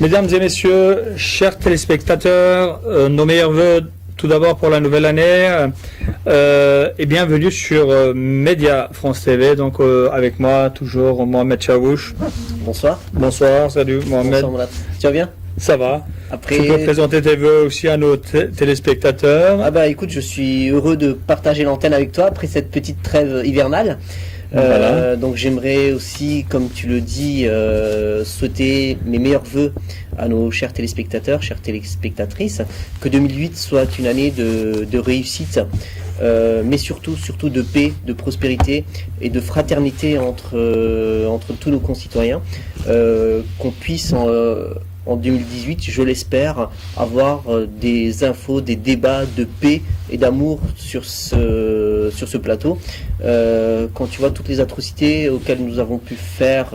Mesdames et messieurs, chers téléspectateurs, nos meilleurs voeux tout d'abord pour la nouvelle année et bienvenue sur Média France TV. Donc avec moi toujours Mohamed Chaouch. Bonsoir. Bonsoir, salut Mohamed. Bonsoir Mohamed. Tu vas bien? Ça va. Après... Tu peux présenter tes voeux aussi à nos téléspectateurs. Ah bah écoute, je suis heureux de partager l'antenne avec toi après cette petite trêve hivernale. Voilà. Donc j'aimerais aussi, comme tu le dis, souhaiter mes meilleurs voeux à nos chers téléspectateurs, chères téléspectatrices, que 2008 soit une année de réussite, mais surtout de paix, de prospérité et de fraternité entre tous nos concitoyens, qu'on puisse en 2018, je l'espère, avoir des infos, des débats de paix et d'amour sur ce plateau. Quand tu vois toutes les atrocités auxquelles nous avons pu faire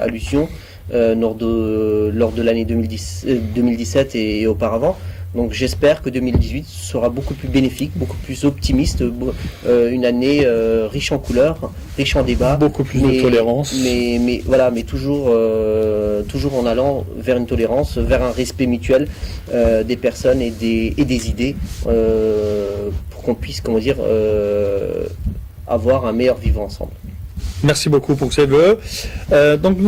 allusion lors de l'année 2017 et auparavant. Donc j'espère que 2018 sera beaucoup plus bénéfique, beaucoup plus optimiste, une année riche en couleurs, riche en débats. Beaucoup plus de tolérance. Mais voilà, mais toujours en allant vers une tolérance, vers un respect mutuel des personnes et des idées, pour qu'on puisse, avoir un meilleur vivre ensemble. Merci beaucoup pour ces vœux. Donc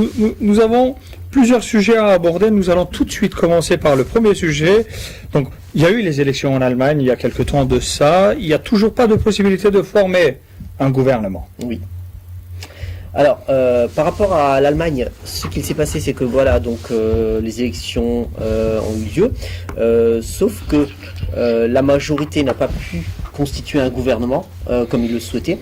nous avons plusieurs sujets à aborder. Nous allons tout de suite commencer par le premier sujet. Donc, il y a eu les élections en Allemagne il y a quelque temps de ça. Il n'y a toujours pas de possibilité de former un gouvernement. Oui. Alors, par rapport à l'Allemagne, ce qu'il s'est passé, c'est que voilà, donc les élections ont eu lieu, sauf que la majorité n'a pas pu constituer un gouvernement comme il le souhaitait.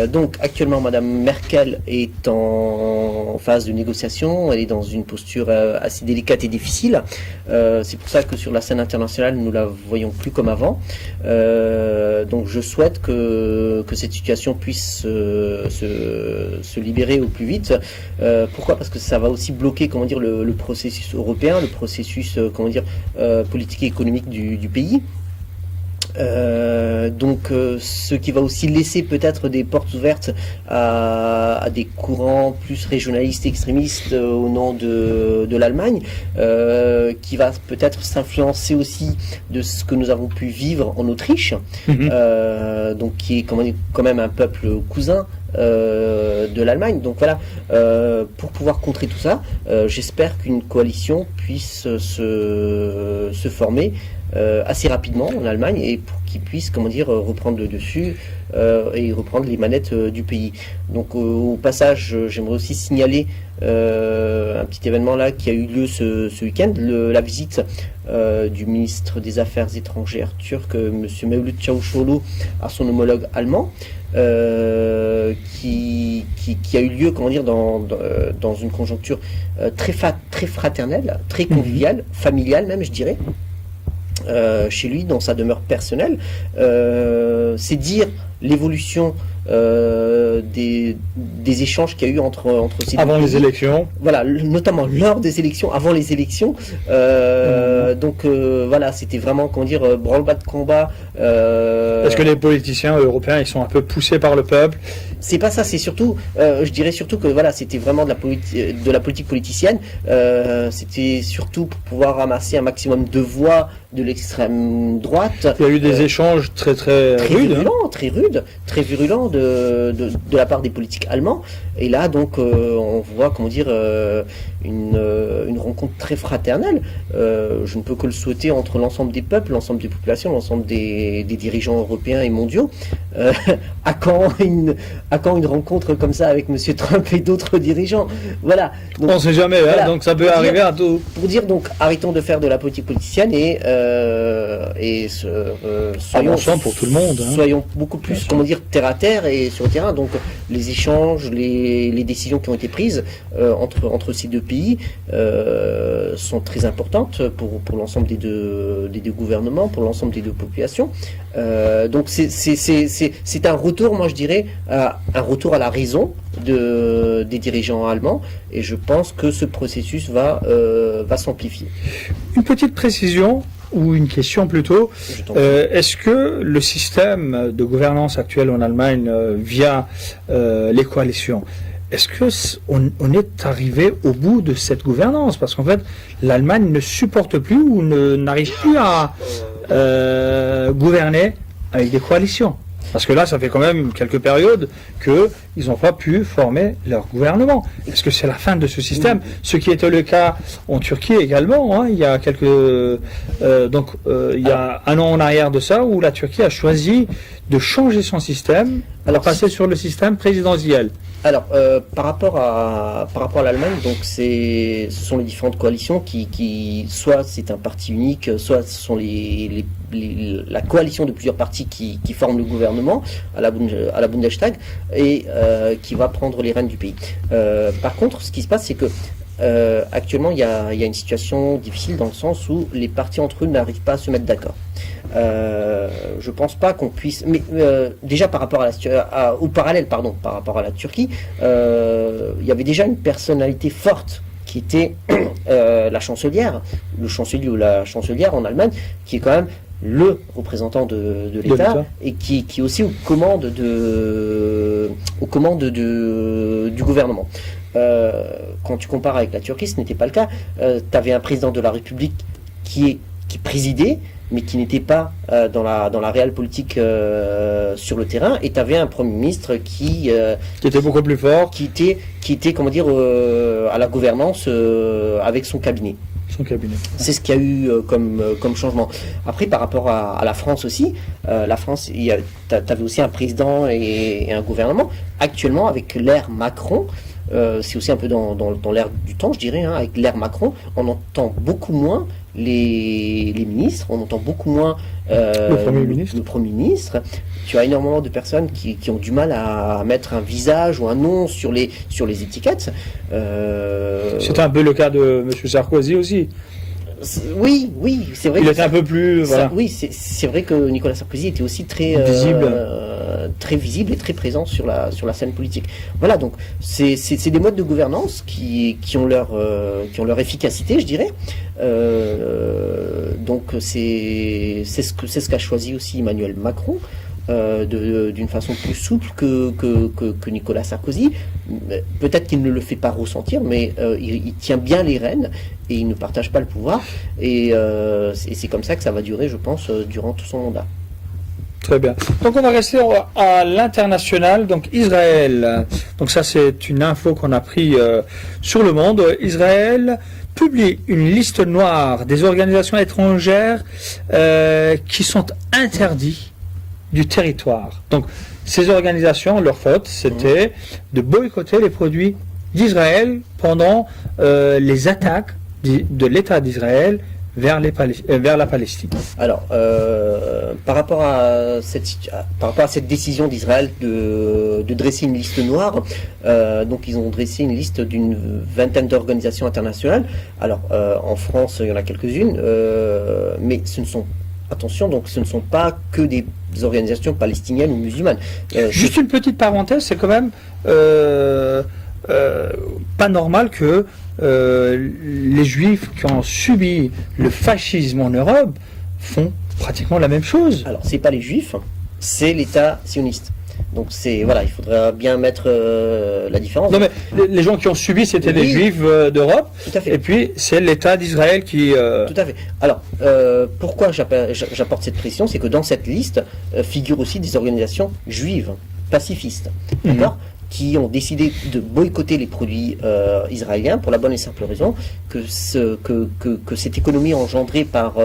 Donc actuellement Madame Merkel est en phase de négociation, elle est dans une posture assez délicate et difficile, c'est pour ça que sur la scène internationale nous la voyons plus comme avant, donc je souhaite que cette situation puisse se libérer au plus vite. Pourquoi? Parce que ça va aussi bloquer le processus européen, le processus politique et économique du pays. Donc ce qui va aussi laisser peut-être des portes ouvertes à des courants plus régionalistes extrémistes au nom de l'Allemagne, qui va peut-être s'influencer aussi de ce que nous avons pu vivre en Autriche, donc qui est quand même un peuple cousin de l'Allemagne. Donc voilà, pour pouvoir contrer tout ça, j'espère qu'une coalition puisse se former assez rapidement en Allemagne et pour qu'ils puissent reprendre le dessus et reprendre les manettes du pays. Donc au passage, j'aimerais aussi signaler un petit événement là qui a eu lieu ce week-end, la visite du ministre des Affaires étrangères turc, M. Mevlut Çavuşoğlu, à son homologue allemand, qui a eu lieu dans une conjoncture très fraternelle, très conviviale, familiale même, je dirais. Chez lui, dans sa demeure personnelle, c'est dire l'évolution des échanges qu'il y a eu entre ces deux avant pays. les élections. Voilà, notamment lors des élections, avant les élections. Donc voilà, c'était vraiment branle-bas de combat. Est-ce que les politiciens européens ils sont un peu poussés par le peuple? C'est pas ça, c'est surtout, je dirais surtout que voilà, c'était vraiment de la politique politicienne. C'était surtout pour pouvoir ramasser un maximum de voix de l'extrême droite. Il y a eu des échanges très rudes, très virulents de la part des politiques allemands. Et là, donc, on voit, une rencontre très fraternelle. Je ne peux que le souhaiter entre l'ensemble des peuples, l'ensemble des populations, l'ensemble des dirigeants européens et mondiaux. À quand une rencontre comme ça avec M. Trump et d'autres dirigeants? Voilà. Donc, on ne sait jamais, voilà, donc ça peut arriver à tout. Pour dire, donc, arrêtons de faire de la politique politicienne et soyons ensemble pour tout le monde. Soyons beaucoup plus, terre à terre et sur le terrain. Donc, les échanges, les décisions qui ont été prises entre ces deux pays sont très importantes pour l'ensemble des deux gouvernements, pour l'ensemble des deux populations. Donc, c'est un retour, moi je dirais, un retour à la raison des dirigeants allemands, et je pense que ce processus va s'amplifier. Une petite précision, ou une question plutôt, est-ce que le système de gouvernance actuel en Allemagne via les coalitions, est-ce que on est arrivé au bout de cette gouvernance? Parce qu'en fait, l'Allemagne ne supporte plus ou n'arrive plus à gouverner avec des coalitions. Parce que là, ça fait quand même quelques périodes qu'ils n'ont pas pu former leur gouvernement. Est-ce que c'est la fin de ce système? Ce qui était le cas en Turquie également, hein, il y a il y a un an en arrière de ça, où la Turquie a choisi de changer son système, alors passer sur le système présidentiel. Alors, par rapport à l'Allemagne, donc ce sont les différentes coalitions qui soit c'est un parti unique, soit ce sont la coalition de plusieurs partis qui forment le gouvernement à la Bundestag et qui va prendre les rênes du pays. Par contre, ce qui se passe, c'est que actuellement, il y a une situation difficile dans le sens où les partis entre eux n'arrivent pas à se mettre d'accord. Je pense pas qu'on puisse. Mais déjà par rapport au parallèle, pardon, par rapport à la Turquie, il y avait déjà une personnalité forte qui était la chancelière, le chancelier ou la chancelière en Allemagne, qui est quand même le représentant de l'État et qui est aussi aux commandes du gouvernement. Quand tu compares avec la Turquie, ce n'était pas le cas. Tu avais un président de la République qui présidait, mais qui n'était pas dans la réelle politique sur le terrain, et tu avais un Premier ministre qui était beaucoup plus fort, qui était comment dire, à la gouvernance avec son cabinet. C'est ce qu'il y a eu comme changement. Après, par rapport à la France aussi, la France, tu avais aussi un président et un gouvernement. Actuellement, avec l'ère Macron, c'est aussi un peu dans l'ère du temps, je dirais, hein, avec l'ère Macron, on entend beaucoup moins les ministres, on entend beaucoup moins le Premier ministre. Tu as énormément de personnes qui ont du mal à mettre un visage ou un nom sur les étiquettes. C'était un peu le cas de M. Sarkozy aussi. Oui, c'est vrai. Il était un peu plus. Voilà. Oui, c'est vrai que Nicolas Sarkozy était aussi très visible et très présent sur la scène politique. Voilà, donc c'est des modes de gouvernance qui ont leur efficacité, je dirais. Donc c'est ce qu'a choisi aussi Emmanuel Macron. D'une façon plus souple que Nicolas Sarkozy. Peut-être qu'il ne le fait pas ressentir, mais il tient bien les rênes et il ne partage pas le pouvoir. Et c'est comme ça que ça va durer, je pense, durant tout son mandat. Très bien. Donc on va rester à l'international. Donc Israël. Donc ça c'est une info qu'on a pris sur Le Monde. Israël publie une liste noire des organisations étrangères qui sont interdites du territoire. Donc, ces organisations, leur faute, c'était de boycotter les produits d'Israël pendant les attaques de l'État d'Israël vers la Palestine. Alors, par rapport à cette décision d'Israël de dresser une liste noire, donc ils ont dressé une liste d'une vingtaine d'organisations internationales. Alors, en France, il y en a quelques-unes, mais ce ne sont pas que des organisations palestiniennes ou musulmanes. Juste une petite parenthèse, c'est quand même pas normal que les Juifs qui ont subi le fascisme en Europe font pratiquement la même chose. Alors, c'est pas les Juifs, c'est l'État sioniste. Donc voilà, il faudra bien mettre la différence. Non mais les gens qui ont subi, c'était les Juifs d'Europe. Tout à fait. Et puis c'est l'État d'Israël qui. Tout à fait. Alors pourquoi j'apporte cette précision, c'est que dans cette liste figurent aussi des organisations juives pacifistes, d'accord, qui ont décidé de boycotter les produits israéliens pour la bonne et simple raison que cette économie engendrée par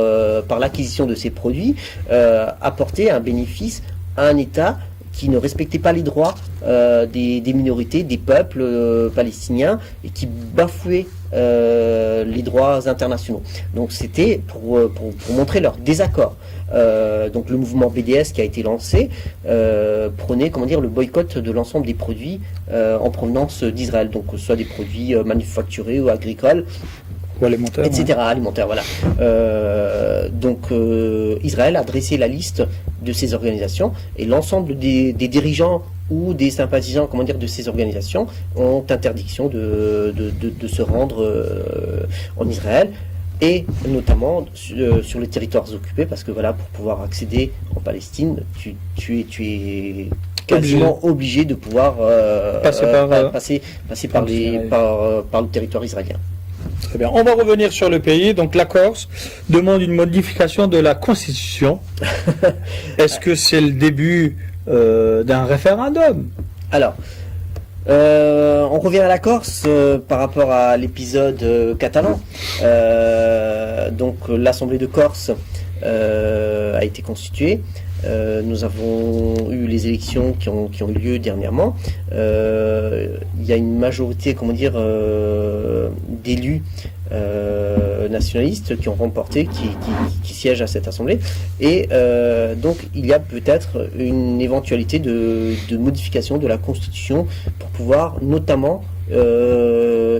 l'acquisition de ces produits apportait un bénéfice à un État qui ne respectait pas les droits des minorités, des peuples palestiniens, et qui bafouait les droits internationaux. Donc c'était pour montrer leur désaccord. Donc le mouvement BDS qui a été lancé prônait, le boycott de l'ensemble des produits en provenance d'Israël, donc soit des produits manufacturés ou agricoles, ou alimentaire, etc. Alimentaire, voilà. Donc Israël a dressé la liste de ces organisations, et l'ensemble des dirigeants ou des sympathisants, de ces organisations ont interdiction de se rendre en Israël, et notamment sur les territoires occupés, parce que voilà, pour pouvoir accéder en Palestine, tu es quasiment obligé de pouvoir Passer par, passer par le territoire israélien. Très bien. On va revenir sur le pays. Donc la Corse demande une modification de la Constitution. Est-ce que c'est le début d'un référendum? Alors, on revient à la Corse par rapport à l'épisode catalan. Donc l'Assemblée de Corse a été constituée. Nous avons eu les élections qui ont eu lieu dernièrement. Il y a une majorité, d'élus nationalistes qui ont remporté, qui siègent à cette assemblée. Et donc il y a peut-être une éventualité de modification de la Constitution pour pouvoir notamment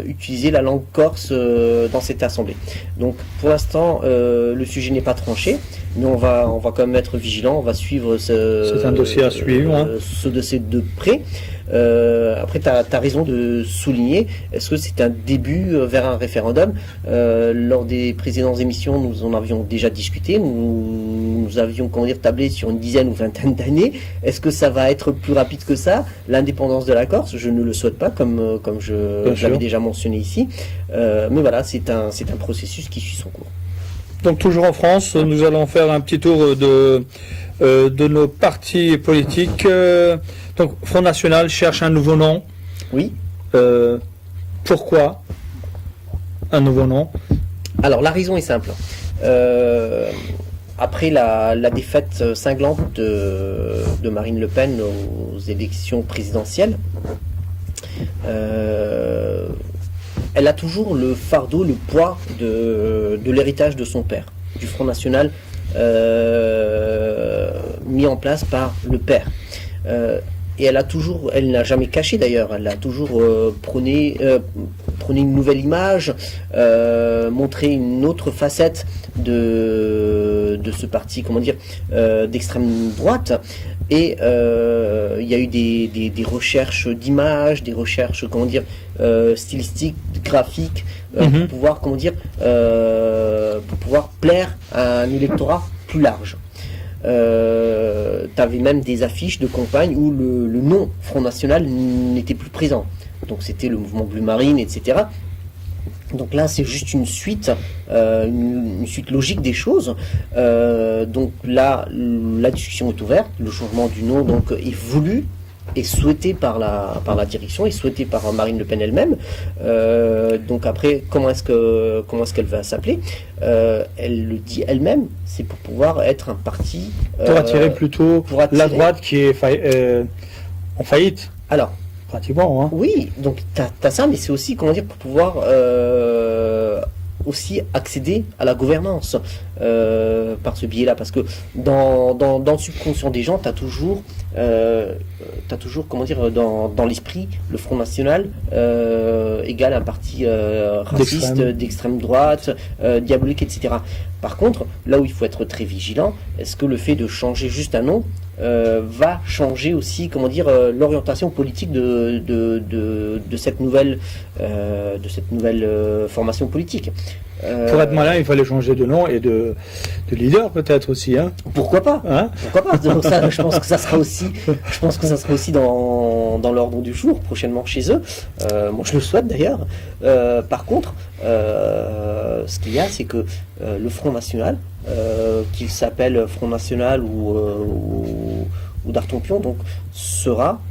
utiliser la langue corse dans cette assemblée. Donc pour l'instant le sujet n'est pas tranché, mais on va quand même être vigilant, on va suivre c'est un dossier à suivre, ce dossier de près. Après tu as raison de souligner, est-ce que c'est un début vers un référendum? Lors des précédentes émissions nous en avions déjà discuté, nous avions tablé sur une dizaine ou vingtaine d'années. Est-ce que ça va être plus rapide que ça, l'indépendance de la Corse? Je ne le souhaite pas, comme je l'avais déjà mentionné ici, mais voilà, c'est un processus qui suit son cours. Donc toujours en France, nous allons faire un petit tour de nos partis politiques. Donc Front National cherche un nouveau nom. Oui. Pourquoi un nouveau nom? Alors la raison est simple. Après la défaite cinglante de Marine Le Pen aux élections présidentielles, elle a toujours le fardeau, le poids de l'héritage de son père, du Front National mis en place par le père. Et elle n'a jamais caché d'ailleurs, elle a toujours prôné une nouvelle image, montré une autre facette de ce parti, d'extrême droite. Et il y a eu des recherches d'images, des recherches, stylistiques, graphiques, pour pouvoir, pour pouvoir plaire à un électorat plus large. T'avais même des affiches de campagne où le nom Front National n'était plus présent. Donc c'était le mouvement Bleu Marine, etc. Donc là, c'est juste une suite logique des choses. Donc là, la discussion est ouverte. Le changement du nom est voulu et souhaité par la direction et souhaité par Marine Le Pen elle-même. Donc après, comment est-ce qu'elle va s'appeler? Elle le dit elle-même, c'est pour pouvoir être un parti pour attirer plutôt la droite qui est en faillite. Alors, pratiquement, hein. Oui, donc t'as ça, mais c'est aussi pour pouvoir aussi accéder à la gouvernance par ce biais-là, parce que dans le subconscient des gens, t'as toujours dans l'esprit le Front National égale un parti raciste, d'extrême droite, diabolique, etc. Par contre, là où il faut être très vigilant, est-ce que le fait de changer juste un nom va changer aussi l'orientation politique de cette nouvelle formation politique? Pour être malin, il fallait changer de nom et de leader peut-être aussi, hein. Pourquoi pas, hein? Pourquoi pas? Donc ça, je pense que ça sera aussi dans l'ordre du jour prochainement chez eux. Moi, je le souhaite d'ailleurs. Par contre, ce qu'il y a, c'est que le Front National, qu'il s'appelle Front National ou d'Artompion, donc sera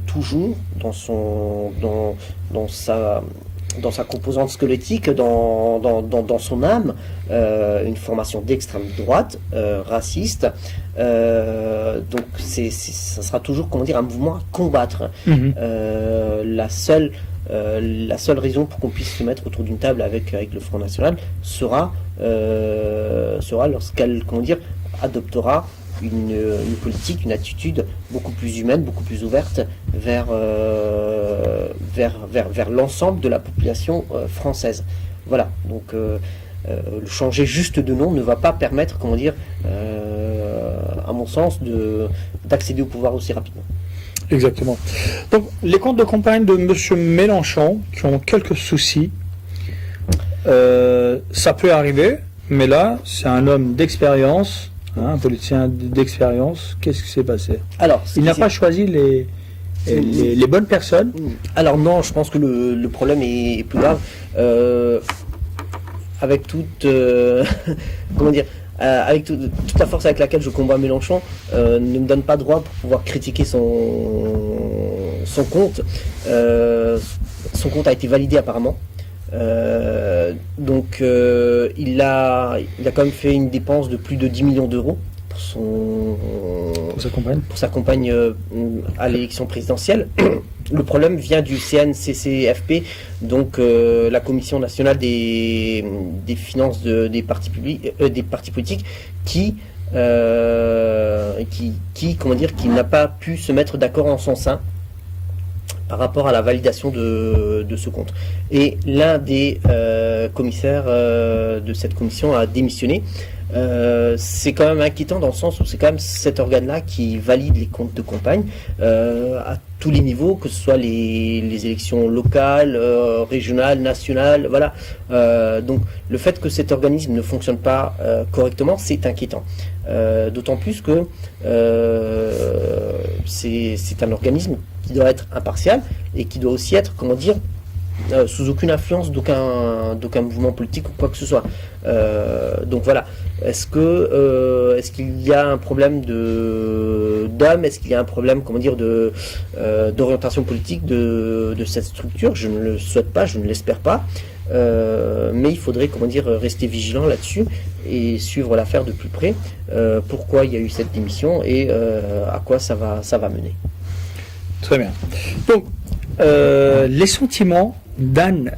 toujours dans sa composante squelettique, dans son âme, une formation d'extrême droite, raciste. Donc ça sera toujours un mouvement à combattre. La seule raison pour qu'on puisse se mettre autour d'une table avec le Front National sera lorsqu'elle adoptera une politique, une attitude beaucoup plus humaine, beaucoup plus ouverte vers l'ensemble de la population française. Voilà, donc changer juste de nom ne va pas permettre, à mon sens, d'accéder au pouvoir aussi rapidement. Exactement. Donc les comptes de campagne de M. Mélenchon qui ont quelques soucis, ça peut arriver, mais là c'est un homme d'expérience, hein, un politicien d'expérience. Qu'est-ce qui s'est passé? Alors, Il n'a pas choisi les bonnes personnes. Alors non, je pense que le problème est plus grave. Avec toute, comment dire, avec toute la force avec laquelle je combats Mélenchon, ne me donne pas droit pour pouvoir critiquer son compte. Son compte a été validé apparemment. Donc il a quand même fait une dépense de plus de 10 millions d'euros pour sa campagne à l'élection présidentielle. Le problème vient du CNCCFP, donc la Commission nationale des finances des partis politiques, qui comment dire, qui n'a pas pu se mettre d'accord en son sein par rapport à la validation de ce compte. Et l'un des commissaires de cette commission a démissionné. C'est quand même inquiétant dans le sens où c'est quand même cet organe-là qui valide les comptes de campagne à tous les niveaux, que ce soit les élections locales, régionales, nationales, voilà. Donc le fait que cet organisme ne fonctionne pas correctement, c'est inquiétant. D'autant plus que c'est un organisme qui doit être impartial et qui doit aussi être, comment dire, sous aucune influence d'aucun mouvement politique ou quoi que ce soit. Donc voilà. Est-ce qu'il y a un problème d'homme? Est-ce qu'il y a un problème, comment dire, d'orientation politique de cette structure? Je ne le souhaite pas, je ne l'espère pas. Mais il faudrait, comment dire, rester vigilant là-dessus et suivre l'affaire de plus près. Pourquoi il y a eu cette démission et à quoi ça va mener. Très bien. Donc, les sentiments d'Anne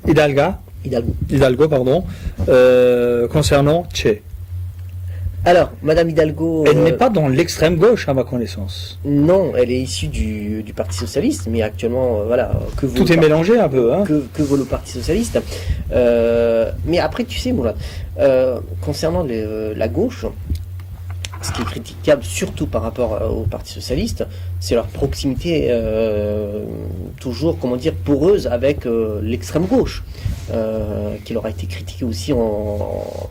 Hidalgo, concernant Che. Alors, Madame Hidalgo... Elle n'est pas dans l'extrême gauche, à ma connaissance. Non, elle est issue du Parti Socialiste, mais actuellement, voilà... Tout est mélangé un peu, hein. Que vaut le Parti Socialiste. Mais après, tu sais, Moulin, concernant la gauche, ce qui est critiquable, surtout par rapport au Parti Socialiste, c'est leur proximité toujours, comment dire, poreuse avec l'extrême gauche, qui leur a été critiquée aussi dans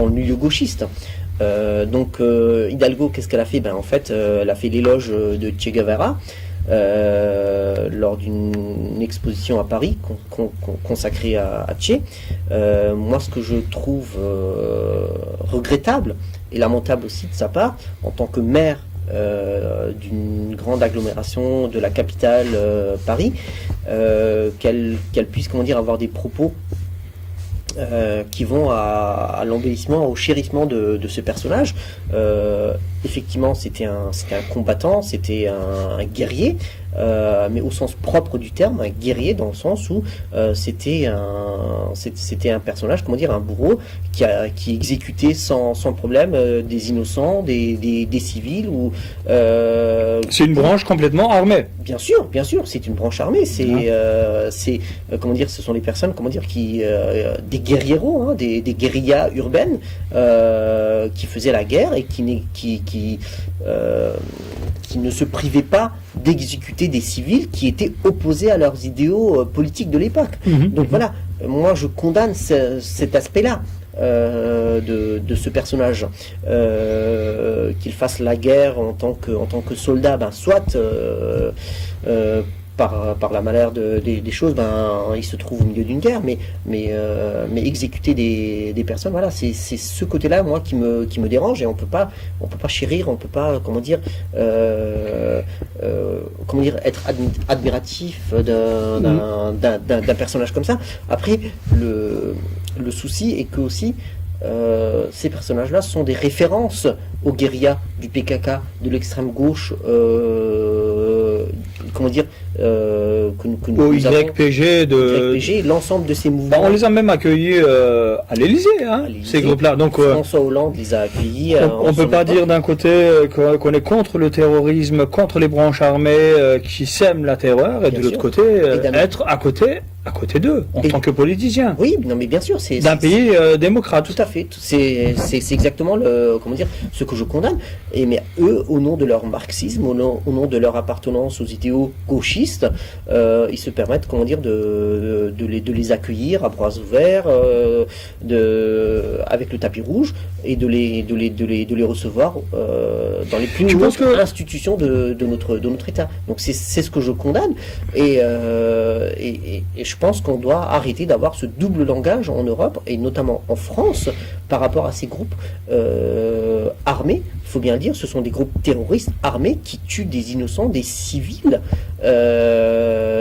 le milieu gauchiste. Donc Hidalgo, qu'est-ce qu'elle a fait? En fait, elle a fait l'éloge de Che Guevara lors d'une exposition à Paris consacrée à Che. Moi, ce que je trouve regrettable et lamentable aussi de sa part, en tant que maire d'une grande agglomération de la capitale Paris, qu'elle puisse, comment dire, avoir des propos qui vont à l'embellissement, au chérissement de ce personnage. Effectivement, c'était un combattant, c'était un guerrier, mais au sens propre du terme, un guerrier dans le sens où c'était un personnage, comment dire, un bourreau qui exécutait sans problème des innocents, des civils. C'est une branche complètement armée. Bien sûr, c'est une branche armée. Comment dire, ce sont les personnes, comment dire, des guerrieros, hein, des guérillas urbaines qui faisaient la guerre et qui ne se privaient pas d'exécuter des civils qui étaient opposés à leurs idéaux politiques de l'époque. Donc voilà, moi je condamne cet aspect-là de ce personnage. Qu'il fasse la guerre en tant que soldat, soit par la malheur des choses, il se trouve au milieu d'une guerre, mais exécuter des personnes, voilà, c'est ce côté-là, moi, qui me dérange, et on peut pas chérir, on peut pas, comment dire, être admiratif d'un personnage comme ça. Après, le souci est que aussi, ces personnages-là sont des références aux guérillas du PKK, de l'extrême gauche, comment dire, que nous au YPG, l'ensemble de ces mouvements. On les a même accueillis à l'Élysée, hein, ces groupes-là. Donc François Hollande les a accueillis. On ne peut pas dire d'un côté qu'on est contre le terrorisme, contre les branches armées qui sèment la terreur, et de l'autre côté, être à côté à côté d'eux, en Et- tant que politiciens, Oui, non, mais bien sûr, d'un pays démocrate. tout à fait. C'est exactement comment dire, ce que je condamne. Mais eux, au nom de leur marxisme, au nom de leur appartenance aux idéaux gauchistes, ils se permettent, comment dire, de les accueillir à bras ouverts, avec le tapis rouge, et de les recevoir dans les plus Tu penses hautes que- institutions de notre État. Donc c'est ce que je condamne. Et je pense qu'on doit arrêter d'avoir ce double langage en Europe, et notamment en France, par rapport à ces groupes armés. Il faut bien le dire, ce sont des groupes terroristes armés qui tuent des innocents, des civils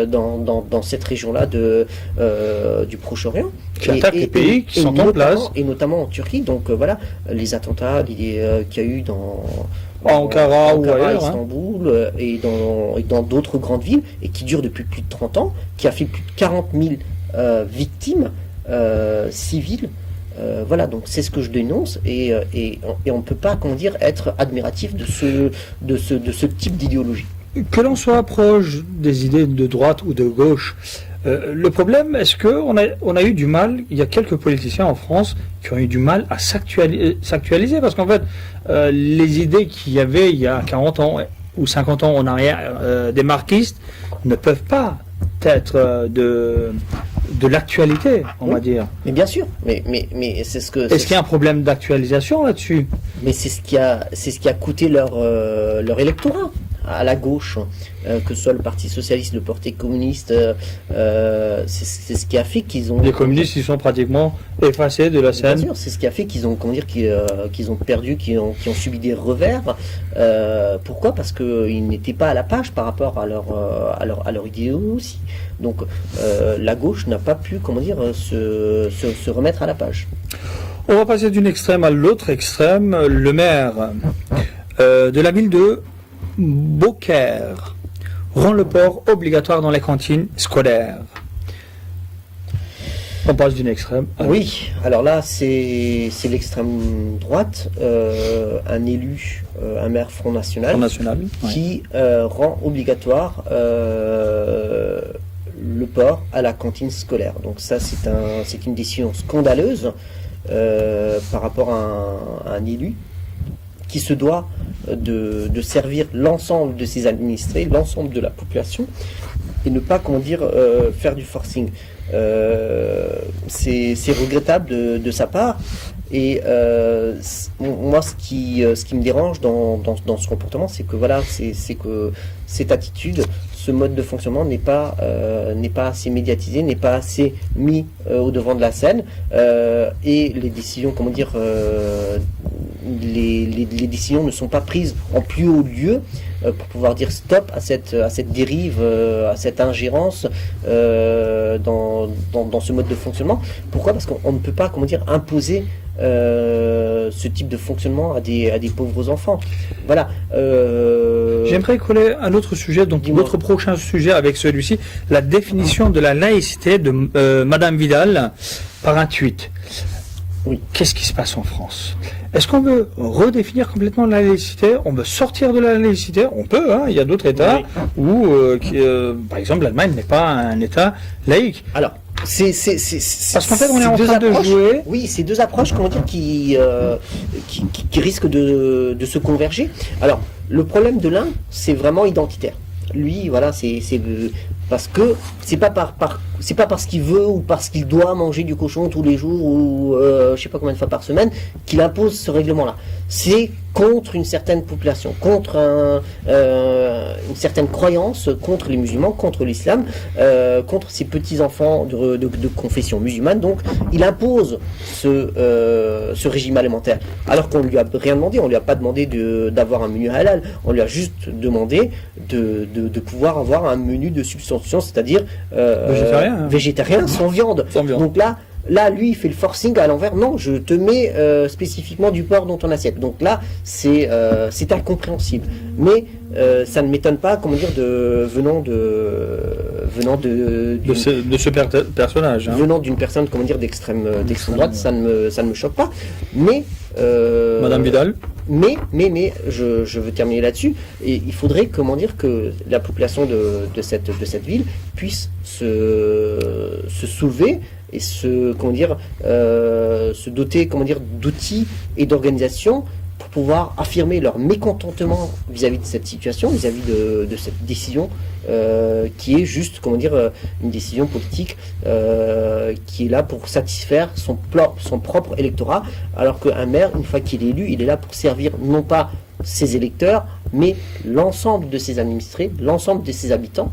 dans cette région-là du Proche-Orient. Qui attaquent les pays qui sont en place. Et notamment en Turquie. Donc voilà, les attentats qu'il y a eu dans Ankara ou ailleurs, hein. Istanbul, et dans d'autres grandes villes, et qui durent depuis plus de 30 ans, qui a fait plus de 40 000 victimes civiles. Voilà, donc c'est ce que je dénonce, et on ne peut pas, comment dire, être admiratif de ce type d'idéologie. Que l'on soit proche des idées de droite ou de gauche, le problème, est-ce qu'on a eu du mal, il y a quelques politiciens en France qui ont eu du mal à s'actualiser, parce qu'en fait, les idées qu'il y avait il y a 40 ans ou 50 ans en arrière, des marxistes, ne peuvent pas être de l'actualité, on va dire. Mais bien sûr, mais c'est ce que... Est-ce qu'il y a un problème d'actualisation là-dessus? Mais c'est ce qui a coûté leur électorat à la gauche, que ce soit le Parti socialiste, le Parti communiste, c'est ce qui a fait qu'ils ont... Les communistes, ils sont pratiquement effacés de la Bien scène. sûr, c'est ce qui a fait qu'ils ont, comment dire, qu'ils ont perdu, qu'ils ont subi des revers. Pourquoi? Parce qu'ils n'étaient pas à la page par rapport à leur idéologie. Donc la gauche n'a pas pu, comment dire, se remettre à la page. On va passer d'une extrême à l'autre extrême. Le maire de la ville de Beaucaire rend le port obligatoire dans les cantines scolaires. On passe d'une extrême à l'autre. Oui, alors là, c'est l'extrême droite, un élu, un maire Front National, Front National, ouais. qui rend obligatoire le port à la cantine scolaire. Donc ça, c'est une décision scandaleuse par rapport à un élu qui se doit de servir l'ensemble de ses administrés, l'ensemble de la population, et ne pas, comment dire, faire du forcing. C'est regrettable de sa part. Et moi, ce qui me dérange dans ce comportement, c'est que voilà, c'est que cette attitude, ce mode de fonctionnement n'est pas assez médiatisé, n'est pas assez mis au devant de la scène, et les décisions, comment dire, les décisions ne sont pas prises en plus haut lieu pour pouvoir dire stop à cette dérive, à cette ingérence dans ce mode de fonctionnement. Pourquoi? Parce qu'on ne peut pas, comment dire, imposer ce type de fonctionnement à des pauvres enfants. Voilà. J'aimerais coller un autre sujet, donc Dis-moi. notre prochain sujet avec celui-ci, la définition de la laïcité de Madame Vidal par un tweet. Oui. Qu'est-ce qui se passe en France? Est-ce qu'on veut redéfinir complètement la laïcité? On veut sortir de la laïcité? On peut, hein. Il y a d'autres États où, par exemple, l'Allemagne n'est pas un État laïque. Alors, Parce qu'en fait, on est en ces deux train de approches- jouer. Oui, ces deux approches, comment dire, qui risquent de se converger. Alors, le problème de l'un, c'est vraiment identitaire. Lui, voilà, c'est parce que c'est pas parce qu'il veut ou parce qu'il doit manger du cochon tous les jours ou je sais pas combien de fois par semaine qu'il impose ce règlement-là. C'est contre une certaine population, contre une certaine croyance, contre les musulmans, contre l'islam, contre ces petits enfants de confession musulmane. Donc, il impose ce régime alimentaire, alors qu'on lui a rien demandé. On lui a pas demandé d'avoir un menu halal. On lui a juste demandé de pouvoir avoir un menu de substitution, c'est-à-dire végétarien sans viande. Sans viande. Donc là, lui, il fait le forcing à l'envers. Non, je te mets spécifiquement du porc dans ton assiette. Donc là, c'est incompréhensible. Mais ça ne m'étonne pas, comment dire, venant Personnage. Hein. venant d'une personne, comment dire, d'extrême droite, ça ne me choque pas. Mais Madame Vidal. Mais, je veux terminer là-dessus. Et il faudrait, comment dire, que la population de cette ville puisse se soulever et se doter, comment dire, d'outils et d'organisations pour pouvoir affirmer leur mécontentement vis-à-vis de cette situation, vis-à-vis de cette décision qui est juste, comment dire, une décision politique qui est là pour satisfaire son propre électorat, alors qu'un maire, une fois qu'il est élu, il est là pour servir non pas ses électeurs, mais l'ensemble de ses administrés, l'ensemble de ses habitants.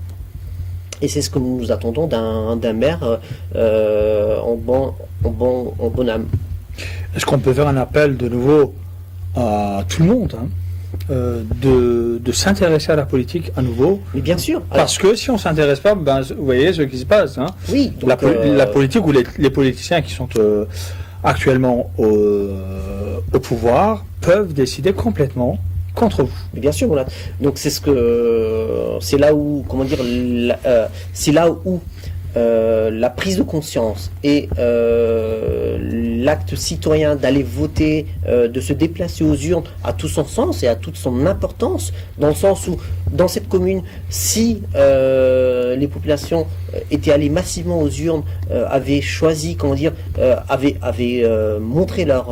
Et c'est ce que nous attendons d'un maire en bonne âme. Est-ce qu'on peut faire un appel de nouveau à tout le monde, hein, de s'intéresser à la politique à nouveau? Mais bien sûr. Parce que si on ne s'intéresse pas, ben, vous voyez ce qui se passe. Hein. Oui. Donc, la politique ou les politiciens qui sont actuellement au pouvoir peuvent décider complètement contre vous. Mais bien sûr, voilà. Donc c'est là où, comment dire, c'est là où la prise de conscience et l'acte citoyen d'aller voter, de se déplacer aux urnes a tout son sens et a toute son importance, dans le sens où, dans cette commune, si les populations étaient allées massivement aux urnes, avaient choisi, comment dire, avaient montré leur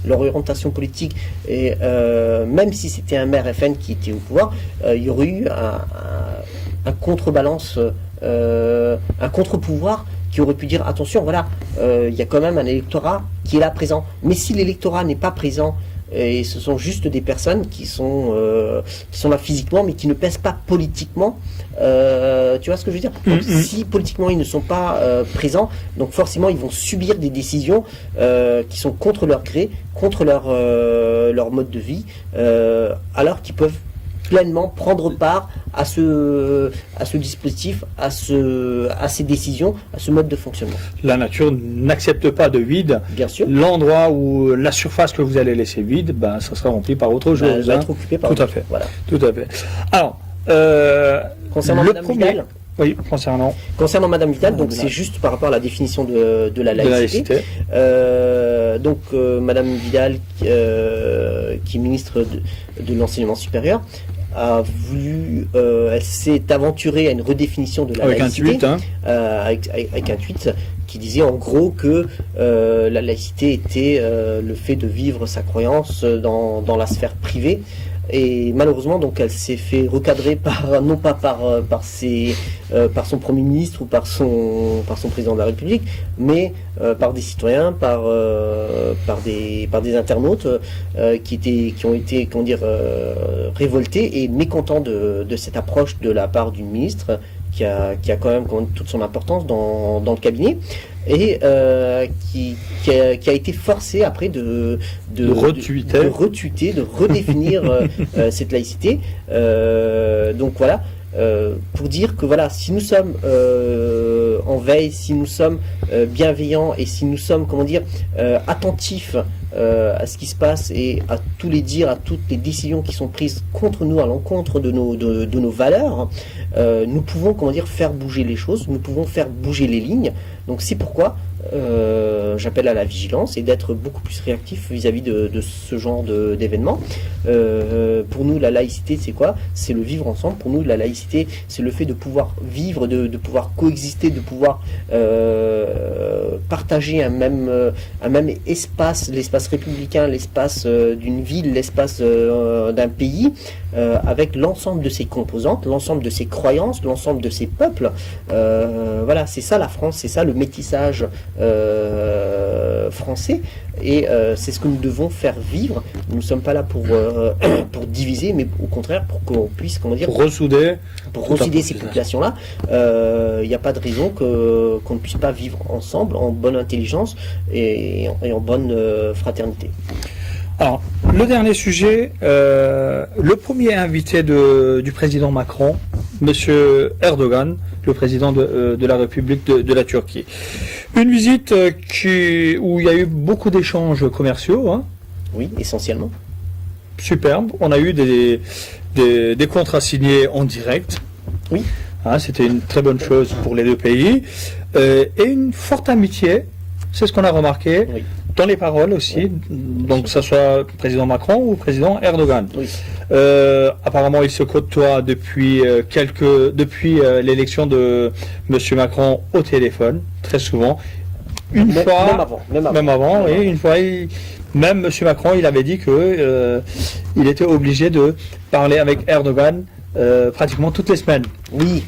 orientation politique, et même si c'était un maire FN qui était au pouvoir, il y aurait eu un contrebalance, un contre-pouvoir qui aurait pu dire attention, voilà, il y a quand même un électorat qui est là présent. Mais si l'électorat n'est pas présent, et ce sont juste des personnes qui sont là physiquement, mais qui ne pèsent pas politiquement, tu vois ce que je veux dire? Donc, si politiquement ils ne sont pas présents, donc forcément ils vont subir des décisions qui sont contre leur gré, contre leur mode de vie, alors qu'ils peuvent pleinement prendre part à ce dispositif, à ces décisions, à ce mode de fonctionnement. La nature n'accepte pas de vide. Bien sûr. L'endroit où la surface que vous allez laisser vide, ben, ça sera rempli par autre chose. Elle va être occupée par tout à fait. Voilà. Tout à fait. Alors, concernant Madame Vidal. Oui, concernant Madame Vidal, donc c'est juste par rapport à la définition de la laïcité. Donc Madame Vidal, qui est ministre de l'enseignement supérieur, a voulu, elle s'est aventurée à une redéfinition de la laïcité, avec un tweet qui disait en gros que la laïcité était le fait de vivre sa croyance dans la sphère privée. Et malheureusement, donc, elle s'est fait recadrer non pas par son Premier ministre ou par son président de la République, mais par des citoyens, par des internautes qui ont été, comment dire, révoltés et mécontents de cette approche de la part d'une ministre qui a quand même toute son importance dans le cabinet, et qui a été forcé après de retweeter, de redéfinir cette laïcité. Donc voilà, pour dire que voilà, si nous sommes en veille, si nous sommes bienveillants et si nous sommes, comment dire, attentifs à ce qui se passe et à tous les dires, à toutes les décisions qui sont prises contre nous, à l'encontre de nos valeurs, nous pouvons, comment dire, faire bouger les choses, nous pouvons faire bouger les lignes. Donc c'est pourquoi j'appelle à la vigilance et d'être beaucoup plus réactif vis-à-vis de ce genre d'événements. Pour nous, la laïcité, c'est quoi? C'est le vivre ensemble. Pour nous, la laïcité, c'est le fait de pouvoir vivre, de pouvoir coexister, de pouvoir partager un même espace, l'espace républicain, l'espace d'une ville, l'espace d'un pays, avec l'ensemble de ses composantes, l'ensemble de ses croyances, l'ensemble de ses peuples. Voilà, c'est ça la France, c'est ça le métissage français, et c'est ce que nous devons faire vivre. Nous ne sommes pas là pour diviser, mais au contraire pour qu'on puisse, comment dire, pour ressouder ces populations-là. Il n'y a pas de raison qu'on ne puisse pas vivre ensemble en bonne intelligence et en bonne fraternité. Alors, le dernier sujet, le premier invité du président Macron, Monsieur Erdogan, le président de la République de la Turquie. Une visite où il y a eu beaucoup d'échanges commerciaux. Hein. Oui, essentiellement. Superbe. On a eu des contrats signés en direct. Oui. Hein, c'était une très bonne chose pour les deux pays. Et une forte amitié, c'est ce qu'on a remarqué, oui, dans les paroles aussi, donc que ce soit président Macron ou président Erdogan. Oui. Apparemment, ils se côtoient depuis l'élection de Monsieur Macron au téléphone, très souvent. Une fois, même avant, oui, une fois, même Monsieur Macron, il avait dit que il était obligé de parler avec Erdogan pratiquement toutes les semaines. Oui.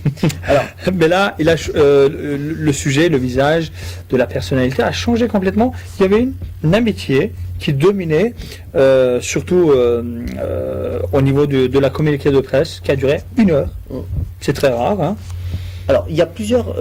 Alors, mais là, le sujet, le visage de la personnalité a changé complètement. Il y avait une amitié qui dominait, surtout au niveau de la communiqué de presse, qui a duré 1 heure. C'est très rare, hein. Alors, il y a plusieurs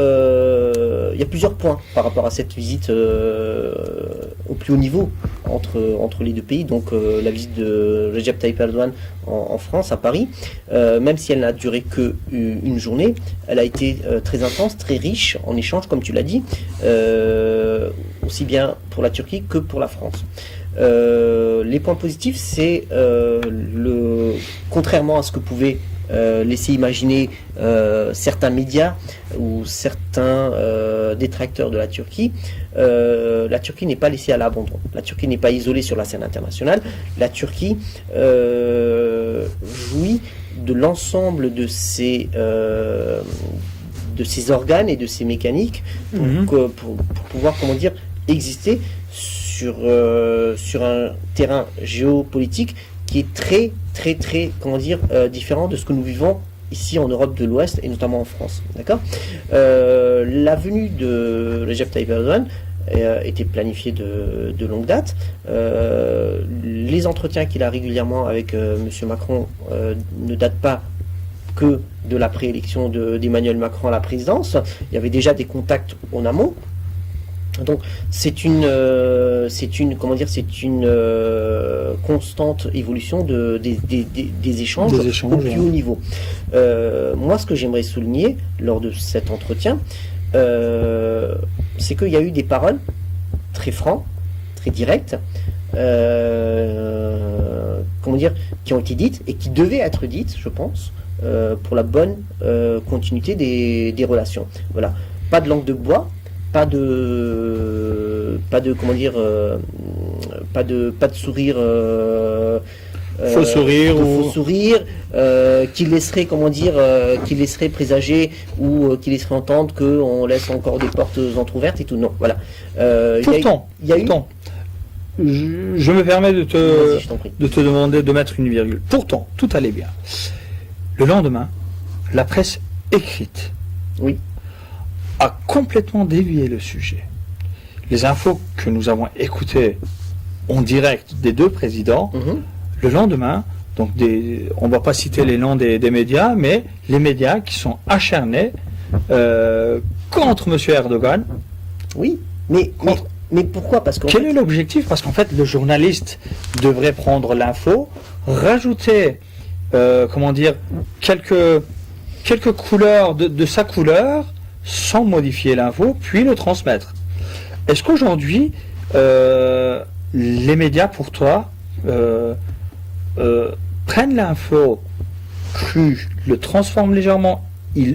points par rapport à cette visite au plus haut niveau entre les deux pays. Donc, la visite de Recep Tayyip Erdogan en France, à Paris, même si elle n'a duré que une journée, elle a été très intense, très riche en échanges, comme tu l'as dit, aussi bien pour la Turquie que pour la France. Les points positifs, c'est contrairement à ce que pouvaient laisser imaginer certains médias ou certains détracteurs de la Turquie n'est pas laissée à l'abandon. La Turquie n'est pas isolée sur la scène internationale. La Turquie jouit de l'ensemble de ses organes et de ses mécaniques pour pouvoir, comment dire, exister sur un terrain géopolitique qui est très, très, très, comment dire, différent de ce que nous vivons ici en Europe de l'Ouest et notamment en France. D'accord ? La venue de Recep Tayyip Erdogan était planifiée de longue date. Les entretiens qu'il a régulièrement avec M. Macron ne datent pas que de la préélection d'Emmanuel Macron à la présidence. Il y avait déjà des contacts en amont. Donc c'est une constante évolution des échanges au plus haut niveau. Moi, ce que j'aimerais souligner lors de cet entretien, c'est qu'il y a eu des paroles très franches, très directes, qui ont été dites et qui devaient être dites, je pense, pour la bonne continuité des relations. Voilà, pas de langue de bois. Pas de sourire faux sourire qui laisserait qui laisserait présager ou qui laisserait entendre qu'on laisse encore des portes entrouvertes et tout. Non, voilà. Pourtant, je me permets de te demander de mettre une virgule. Pourtant, tout allait bien. Le lendemain, la presse écrite a complètement dévié le sujet. Les infos que nous avons écoutées en direct des deux présidents, le lendemain, donc on ne va pas citer les noms des médias, mais les médias qui sont acharnés contre M. Erdogan. Oui, mais pourquoi ? Parce Quel est l'objectif ? Parce qu'en fait, le journaliste devrait prendre l'info, rajouter, quelques couleurs de sa couleur, sans modifier l'info, puis le transmettre. Est-ce qu'aujourd'hui, les médias, pour toi, prennent l'info crue, le transforment légèrement, ils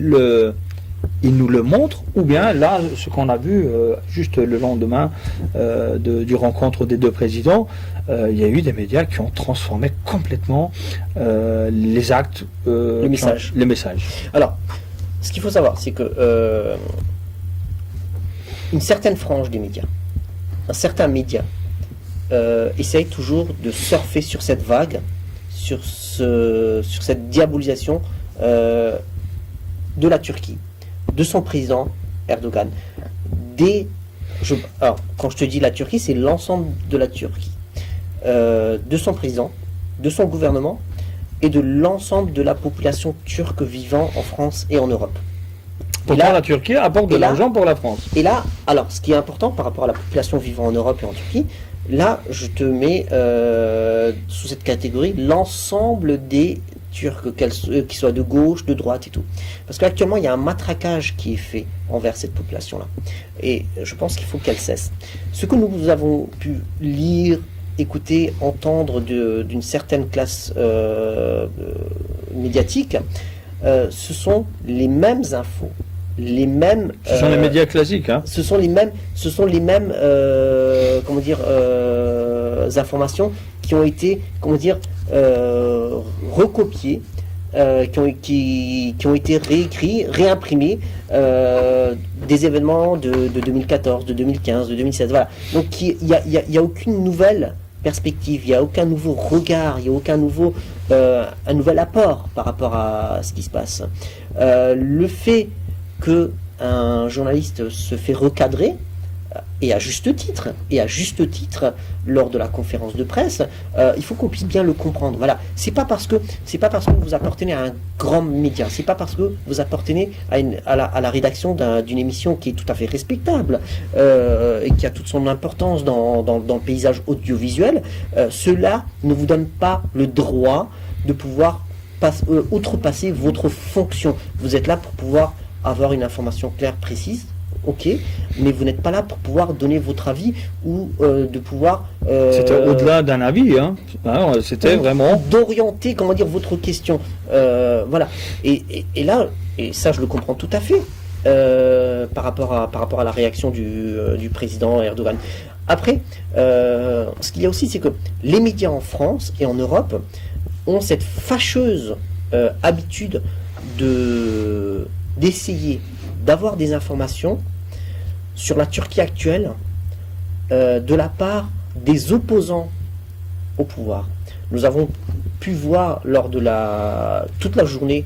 nous le montrent, ou bien là, ce qu'on a vu juste le lendemain du rencontre des deux présidents, il y a eu des médias qui ont transformé complètement les actes, les messages. Alors, ce qu'il faut savoir, c'est que une certaine frange des médias, un certain média, essaye toujours de surfer sur cette vague, sur cette diabolisation de la Turquie, de son président Erdogan. Alors, quand je te dis la Turquie, c'est l'ensemble de la Turquie, de son président, de son gouvernement, et de l'ensemble de la population turque vivant en France et en Europe. Pourtant, la Turquie apporte de l'argent pour la France. Et là, alors, ce qui est important par rapport à la population vivant en Europe et en Turquie, là, je te mets sous cette catégorie l'ensemble des Turcs, qu'ils soient de gauche, de droite et tout. Parce qu'actuellement, il y a un matraquage qui est fait envers cette population-là. Et je pense qu'il faut qu'elle cesse. Ce que nous avons pu lire, écouter, entendre d'une certaine classe médiatique, ce sont les mêmes infos, les mêmes. Ce sont les médias classiques, hein. Ce sont les mêmes, comment dire, informations qui ont été, comment dire, recopiées, qui ont été réécrits, réimprimés des événements de 2014, de 2015, de 2016. Voilà. Donc il y a aucune nouvelle perspective, il n'y a aucun nouveau regard, il n'y a aucun nouveau un nouvel apport par rapport à ce qui se passe. Le fait que un journaliste se fait recadrer, et à juste titre, lors de la conférence de presse, il faut qu'on puisse bien le comprendre. Voilà, c'est pas parce que vous appartenez à un grand média, c'est pas parce que vous appartenez à la rédaction d'une émission qui est tout à fait respectable et qui a toute son importance dans le paysage audiovisuel, cela ne vous donne pas le droit de pouvoir outrepasser votre fonction. Vous êtes là pour pouvoir avoir une information claire, précise. Ok, mais vous n'êtes pas là pour pouvoir donner votre avis ou de pouvoir. C'était au-delà d'un avis, hein. Alors, c'était vraiment d'orienter, comment dire, votre question. Voilà. Et là, et ça, je le comprends tout à fait par rapport à la réaction du président Erdogan. Après, ce qu'il y a aussi, c'est que les médias en France et en Europe ont cette fâcheuse habitude d'essayer d'avoir des informations sur la Turquie actuelle de la part des opposants au pouvoir. Nous avons pu voir lors de toute la journée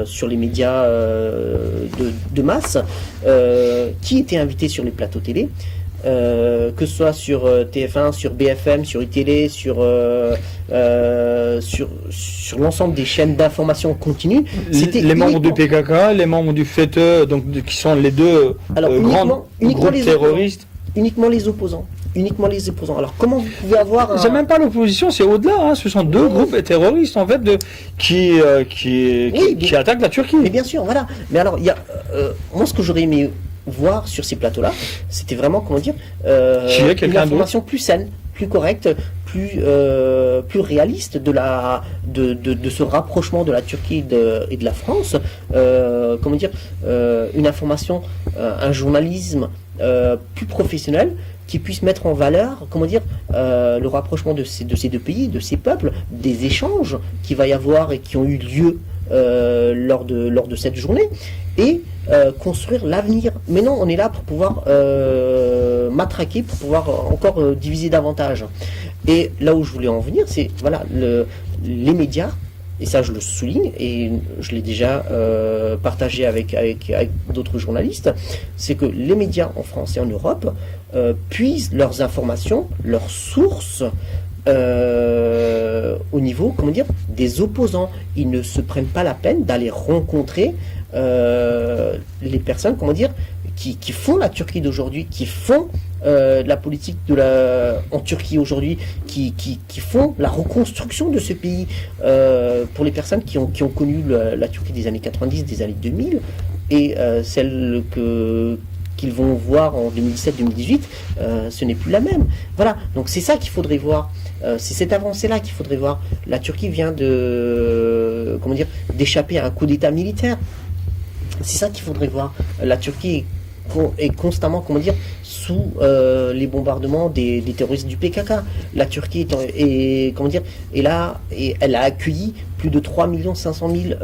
sur les médias de masse qui étaient invités sur les plateaux télé, que ce soit sur TF1, sur BFM, sur iTélé, sur l'ensemble des chaînes d'information continue. C'était les membres du PKK, les membres du FETÖ, donc qui sont les deux grands groupes terroristes. Uniquement les opposants. Alors comment vous pouvez avoir C'est même pas l'opposition, c'est au-delà. Hein. Ce sont deux groupes terroristes en fait qui attaquent la Turquie. Mais bien sûr, voilà. Mais alors moi ce que j'aurais aimé voir sur ces plateaux-là, c'était vraiment, comment dire, une information plus saine, plus correcte, plus réaliste de ce rapprochement de la Turquie et de la France. Comment dire, une information, un journalisme plus professionnel qui puisse mettre en valeur, comment dire, le rapprochement de ces deux pays, de ces peuples, des échanges qu'il va y avoir et qui ont eu lieu lors de cette journée, et construire l'avenir. Mais non, on est là pour pouvoir matraquer, pour pouvoir encore diviser davantage. Et là où je voulais en venir, c'est voilà, les médias, et ça je le souligne, et je l'ai déjà partagé avec d'autres journalistes, c'est que les médias en France et en Europe puisent leurs informations, leurs sources, au niveau, comment dire, des opposants. Ils ne se prennent pas la peine d'aller rencontrer les personnes, comment dire, qui font la Turquie d'aujourd'hui, qui font la politique en Turquie aujourd'hui, qui font la reconstruction de ce pays, pour les personnes qui ont connu la Turquie des années 90, des années 2000, et celles qu'ils vont voir en 2017-2018, ce n'est plus la même. Voilà, donc c'est ça qu'il faudrait voir. C'est cette avancée-là qu'il faudrait voir. La Turquie vient d'échapper à un coup d'État militaire. C'est ça qu'il faudrait voir. La Turquie est constamment, comment dire, sous les bombardements des terroristes du PKK. La Turquie est là, et elle a accueilli plus de 3 500 000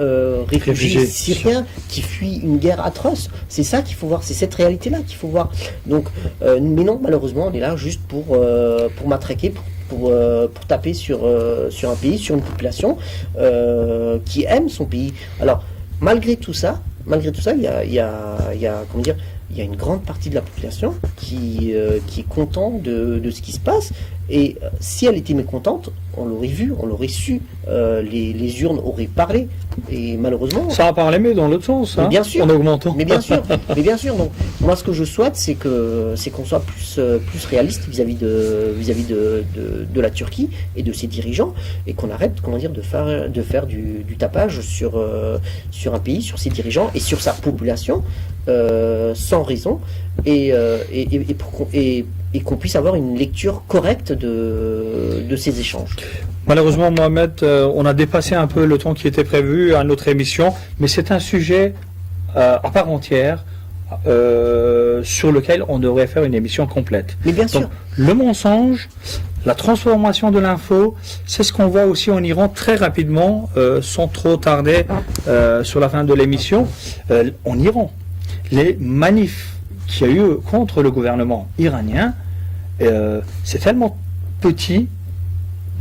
réfugiés syriens qui fuient une guerre atroce. C'est ça qu'il faut voir, c'est cette réalité-là qu'il faut voir. Donc, mais non, malheureusement, on est là juste pour matraquer, pour taper sur un pays, sur une population qui aime son pays. Alors, malgré tout ça, il y a comment dire, il y a une grande partie de la population qui est content de ce qui se passe. Et si elle était mécontente, on l'aurait vu, on l'aurait su, les urnes auraient parlé. Et malheureusement... Ça a parlé, mais dans l'autre sens, hein, bien sûr, en augmentant. Mais bien sûr. Donc, moi, ce que je souhaite, c'est qu'on soit plus réaliste vis-à-vis de la Turquie et de ses dirigeants, et qu'on arrête, comment dire, de faire du tapage sur un pays, sur ses dirigeants et sur sa population, sans raison, et qu'on puisse avoir une lecture correcte de ces échanges. Malheureusement, Mohamed, on a dépassé un peu le temps qui était prévu à notre émission, mais c'est un sujet à part entière sur lequel on devrait faire une émission complète. Mais bien sûr. Donc, le mensonge, la transformation de l'info, c'est ce qu'on voit aussi en Iran très rapidement, sans trop tarder sur la fin de l'émission. En Iran, les manifs qu'il y a eu contre le gouvernement iranien, c'est tellement petit,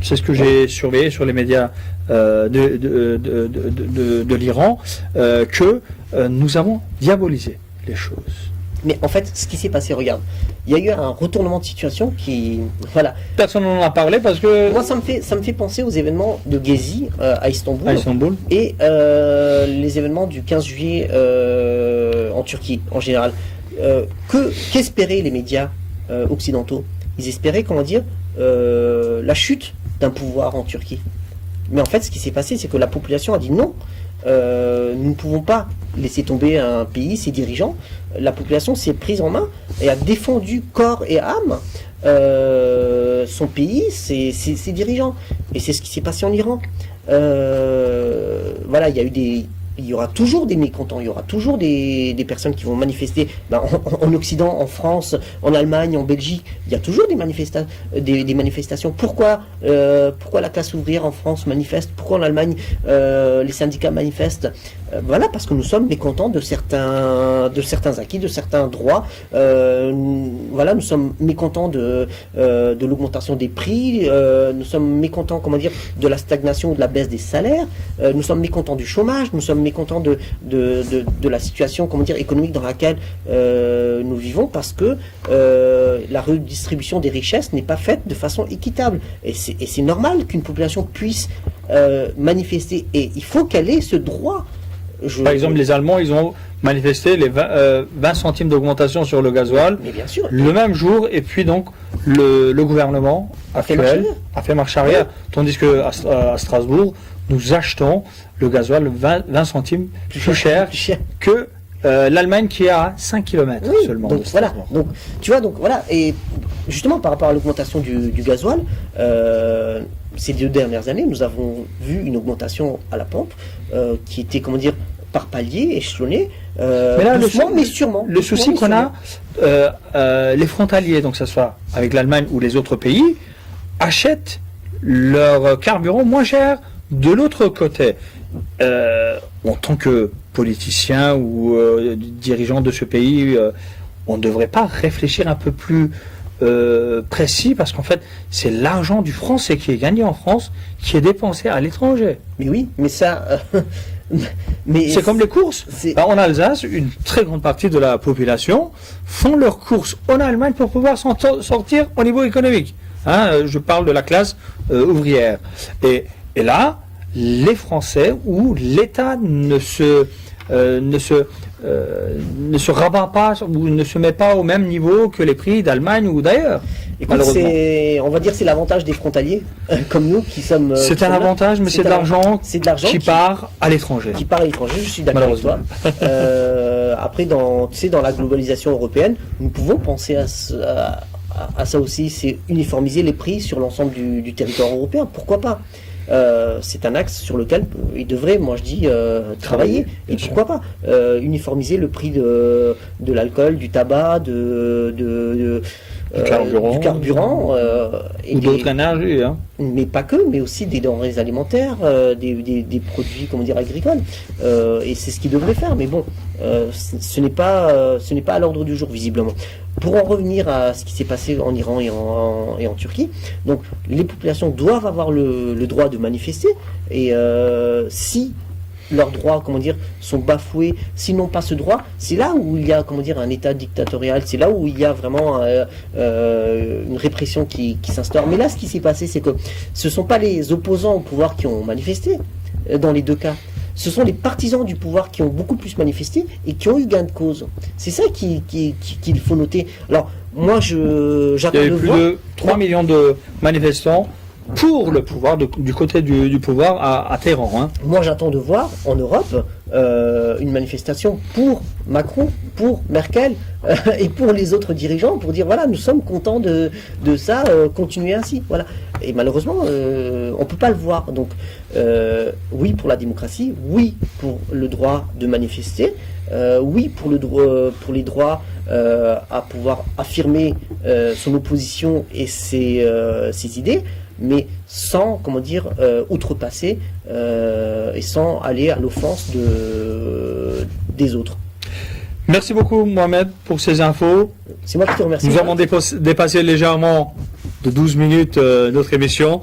c'est ce que j'ai surveillé sur les médias de l'Iran, que nous avons diabolisé les choses. Mais en fait, ce qui s'est passé, regarde, il y a eu un retournement de situation qui, voilà. Personne n'en a parlé parce que... Moi, ça me fait penser aux événements de Gezi à Istanbul, et les événements du 15 juillet en Turquie, en général. Qu'espéraient les médias occidentaux? Ils espéraient, comment dire, la chute d'un pouvoir en Turquie. Mais en fait, ce qui s'est passé, c'est que la population a dit non. Nous ne pouvons pas laisser tomber un pays, ses dirigeants. La population s'est prise en main et a défendu corps et âme son pays, ses dirigeants. Et c'est ce qui s'est passé en Iran. Voilà, il y aura toujours des mécontents, il y aura toujours des personnes qui vont manifester. En Occident, en France, en Allemagne, en Belgique, il y a toujours des manifestations. Pourquoi la classe ouvrière en France manifeste? Pourquoi en Allemagne les syndicats manifestent? Voilà, parce que nous sommes mécontents de certains acquis, de certains droits. Voilà, nous sommes mécontents de l'augmentation des prix. Nous sommes mécontents, comment dire, de la stagnation ou de la baisse des salaires. Nous sommes mécontents du chômage. Nous sommes mécontents de la situation, comment dire, économique dans laquelle nous vivons, parce que la redistribution des richesses n'est pas faite de façon équitable. Et c'est normal qu'une population puisse manifester. Et il faut qu'elle ait ce droit. Par exemple, les Allemands, ils ont manifesté les 20 centimes d'augmentation sur le gasoil, mais bien sûr, le même jour, et puis donc le gouvernement actuel a fait marche arrière, tandis qu'à Strasbourg, nous achetons le gasoil 20 centimes plus cher que l'Allemagne, qui est à 5 km seulement. Donc voilà, donc tu vois, donc voilà, et justement par rapport à l'augmentation du gasoil, ces 2 dernières années, nous avons vu une augmentation à la pompe qui était, comment dire, par palier, échelonné, mais là, mais sûrement. Le souci qu'on a, les frontaliers, donc que ce soit avec l'Allemagne ou les autres pays, achètent leur carburant moins cher de l'autre côté. En tant que politicien ou dirigeant de ce pays, on ne devrait pas réfléchir un peu plus précis, parce qu'en fait, c'est l'argent du Français qui est gagné en France qui est dépensé à l'étranger. Mais oui, mais ça... c'est comme les courses. En Alsace, une très grande partie de la population font leurs courses en Allemagne pour pouvoir s'en sortir au niveau économique. Je parle de la classe ouvrière. Et là, les Français, où l'État ne se rabat pas ou ne se met pas au même niveau que les prix d'Allemagne ou d'ailleurs. Écoute, on va dire, c'est l'avantage des frontaliers comme nous qui sommes. C'est un avantage, mais c'est de l'argent qui part à l'étranger. Qui part à l'étranger, je suis d'accord avec toi. Après, dans la globalisation européenne, nous pouvons penser à ça aussi, c'est uniformiser les prix sur l'ensemble du territoire européen. Pourquoi pas? C'est un axe sur lequel il devrait, moi je dis, travailler. Et pourquoi pas uniformiser le prix de l'alcool, du tabac, du carburant ou d'autres énergies. Mais pas que, mais aussi des denrées alimentaires, des produits, comment dire, agricoles. Et c'est ce qu'ils devraient faire. Mais bon, ce n'est pas à l'ordre du jour, visiblement. Pour en revenir à ce qui s'est passé en Iran et en Turquie, donc les populations doivent avoir le droit de manifester, et si leurs droits, comment dire, sont bafoués, s'ils n'ont pas ce droit, c'est là où il y a, comment dire, un état dictatorial, c'est là où il y a vraiment une répression qui s'instaure. Mais là, ce qui s'est passé, c'est que ce ne sont pas les opposants au pouvoir qui ont manifesté, dans les 2 cas. Ce sont les partisans du pouvoir qui ont beaucoup plus manifesté et qui ont eu gain de cause. C'est ça qu'il faut noter. Alors, moi, j'attends de voir... Il y a eu plus de 3 millions de manifestants pour le pouvoir, du côté du pouvoir à Téhéran. Moi, j'attends de voir, en Europe, une manifestation pour Macron, pour Merkel et pour les autres dirigeants, pour dire voilà, nous sommes contents de ça, continuez ainsi. Voilà. Et malheureusement, on peut pas le voir. Donc, oui pour la démocratie, oui pour le droit de manifester, oui pour les droits à pouvoir affirmer son opposition et ses idées, mais sans, comment dire, outrepasser et sans aller à l'offense des autres. Merci beaucoup, Mohamed, pour ces infos. C'est moi qui te remercie. Nous avons dépassé légèrement de 12 minutes notre émission.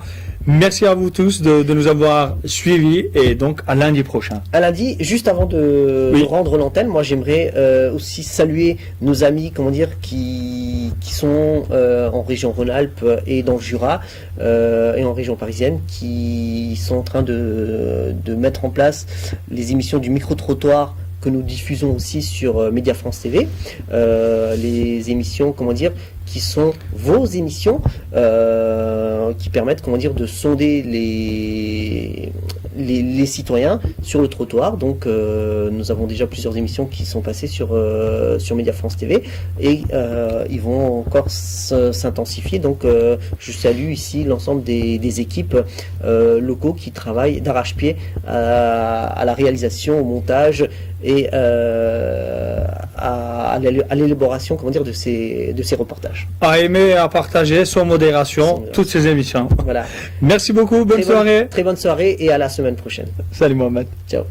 Merci à vous tous de nous avoir suivis et donc à lundi prochain. À lundi, juste avant de rendre l'antenne, moi j'aimerais aussi saluer nos amis, comment dire, qui sont en région Rhône-Alpes et dans le Jura et en région parisienne, qui sont en train de mettre en place les émissions du micro-trottoir que nous diffusons aussi sur Média France TV, les émissions, comment dire, qui sont vos émissions, qui permettent, comment dire, de sonder les citoyens sur le trottoir. Donc, nous avons déjà plusieurs émissions qui sont passées sur Média France TV et ils vont encore s'intensifier. Donc, je salue ici l'ensemble des équipes locaux qui travaillent d'arrache-pied à la réalisation, au montage et à l'élaboration, comment dire, de ces reportages. À aimer et à partager sans modération toutes ces émissions. Voilà. Merci beaucoup, bonne soirée. Très bonne soirée et à la semaine prochaine. Salut Mohamed. Ciao.